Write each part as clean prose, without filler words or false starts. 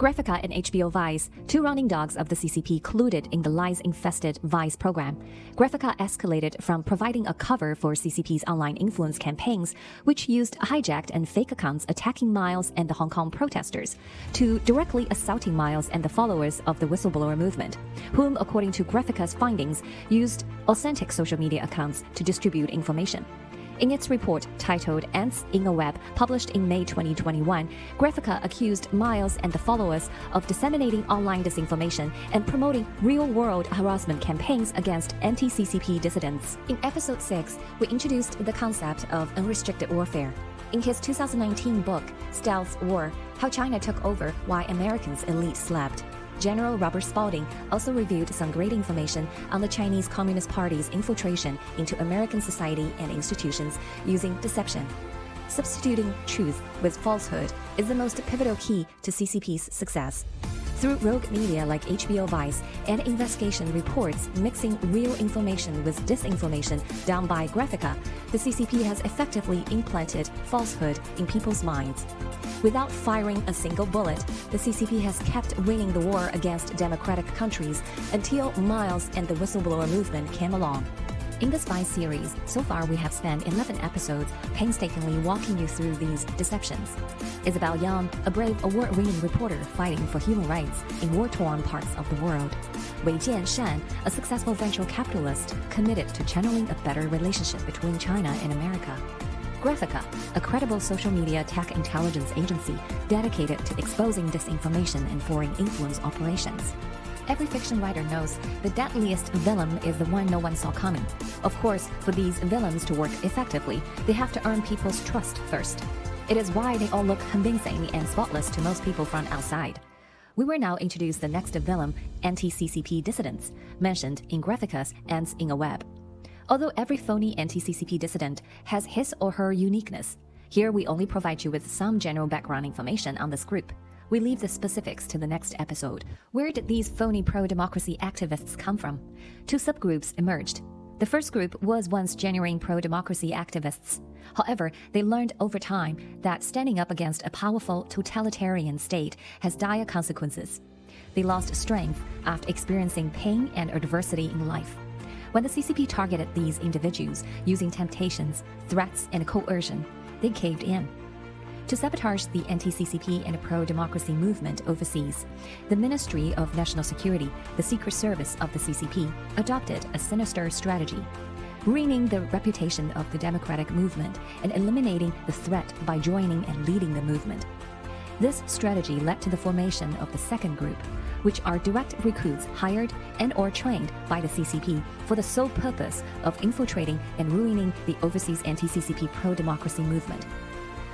Graphica and HBO Vice, two running dogs of the CCP, colluded in the lies-infested Vice program. Graphica escalated from providing a cover for CCP's online influence campaigns, which used hijacked and fake accounts attacking Miles and the Hong Kong protesters, to directly assaulting Miles and the followers of the whistleblower movement, whom, according to Graphica's findings, used authentic social media accounts to distribute information. In its report titled Ants in a Web, published in May 2021, Graphica accused Miles and the followers of disseminating online disinformation and promoting real-world harassment campaigns against anti-CCP dissidents. In Episode 6, we introduced the concept of unrestricted warfare. In his 2019 book, Stealth War: How China Took Over Why Americans' Elite Slept, General Robert Spalding also reviewed some great information on the Chinese Communist Party's infiltration into American society and institutions using deception. Substituting truth with falsehood is the most pivotal key to CCP's success. Through rogue media like HBO Vice and investigation reports mixing real information with disinformation done by Graphica, the CCP has effectively implanted falsehood in people's minds. Without firing a single bullet, the CCP has kept winning the war against democratic countries until Miles and the whistleblower movement came along. In the Spy series, so far we have spent 11 episodes painstakingly walking you through these deceptions. Isabel Yang, a brave award-winning reporter fighting for human rights in war-torn parts of the world. Wei Jianshan, a successful venture capitalist committed to channeling a better relationship between China and America. Graphica, a credible social media tech intelligence agency dedicated to exposing disinformation and foreign influence operations. Every fiction writer knows the deadliest villain is the one no one saw coming. Of course, for these villains to work effectively, they have to earn people's trust first. It is why they all look convincing and spotless to most people from outside. We will now introduce the next villain, anti-CCP dissidents, mentioned in Graphica's Ants in a Web. Although every phony anti-CCP dissident has his or her uniqueness, here we only provide you with some general background information on this group. We leave the specifics to the next episode. Where did these phony pro-democracy activists come from? Two subgroups emerged. The first group was once genuine pro-democracy activists. However, they learned over time that standing up against a powerful totalitarian state has dire consequences. They lost strength after experiencing pain and adversity in life. When the CCP targeted these individuals using temptations, threats, and coercion, they caved in. To sabotage the anti-CCP and pro-democracy movement overseas, the Ministry of National Security, the Secret Service of the CCP, adopted a sinister strategy, ruining the reputation of the democratic movement and eliminating the threat by joining and leading the movement. This strategy led to the formation of the second group, which are direct recruits hired and/or trained by the CCP for the sole purpose of infiltrating and ruining the overseas anti-CCP pro-democracy movement.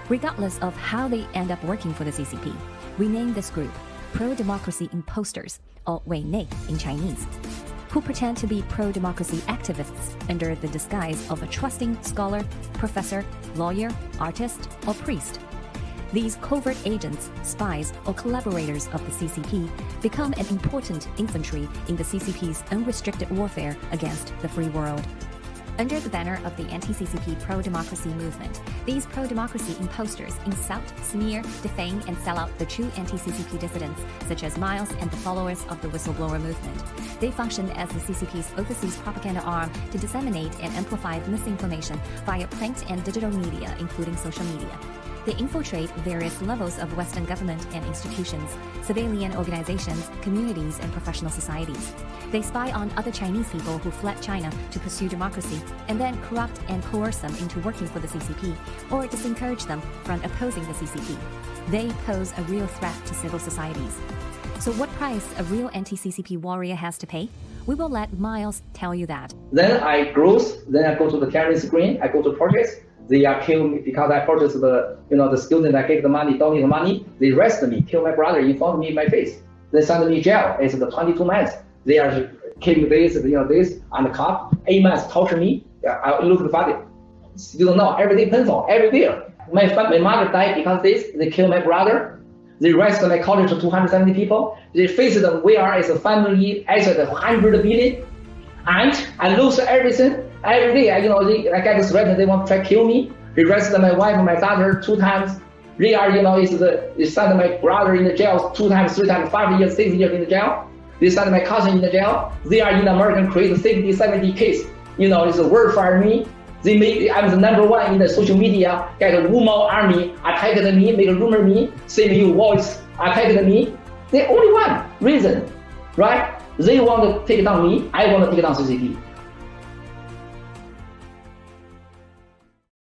Regardless of how they end up working for the CCP, we name this group pro-democracy imposters, or 伪内 in Chinese, who pretend to be pro-democracy activists under the disguise of a trusting scholar, professor, lawyer, artist, or priest. These covert agents, spies, or collaborators of the CCP become an important infantry in the CCP's unrestricted warfare against the free world. Under the banner of the anti-CCP pro-democracy movement, these pro-democracy imposters insult, smear, defame, and sell out the true anti-CCP dissidents, such as Miles and the followers of the whistleblower movement. They function as the CCP's overseas propaganda arm to disseminate and amplify misinformation via print and digital media, including social media. They infiltrate various levels of Western government and institutions, civilian organizations, communities, and professional societies. They spy on other Chinese people who fled China to pursue democracy, and then corrupt and coerce them into working for the CCP, or disencourage them from opposing the CCP. They pose a real threat to civil societies. So what price a real anti-CCP warrior has to pay? We will let Miles tell you that. Then I go to the terrorist screen, I go to purchase. They are kill me because I purchased the student I gave the money, donate the money. They arrest me, kill my brother in front of me in my face. They send me jail. It's the 22 months. They are killing this, this, and the cop. 8 months torture me. I look at the body. You don't know, everything painful, everywhere. My mother died because this. They kill my brother. They arrest my college of 270 people. They face them. We are as a family, as a 100 billion. And I lose everything. Every day, I get threatened. They want to try to kill me. They arrested my wife and my daughter 2 times. They are, is send my brother in the jail 2 times, 3 times, 5 years, 6 years in the jail. They send my cousin in the jail. They are in American create 60, 70 case. It's a word for me. They make, I'm the number 1 in the social media, get a woman army, attacked me, make a rumor me, send you voice, attacked me. The only one reason, right? They want to take down me, I want to take down CCP.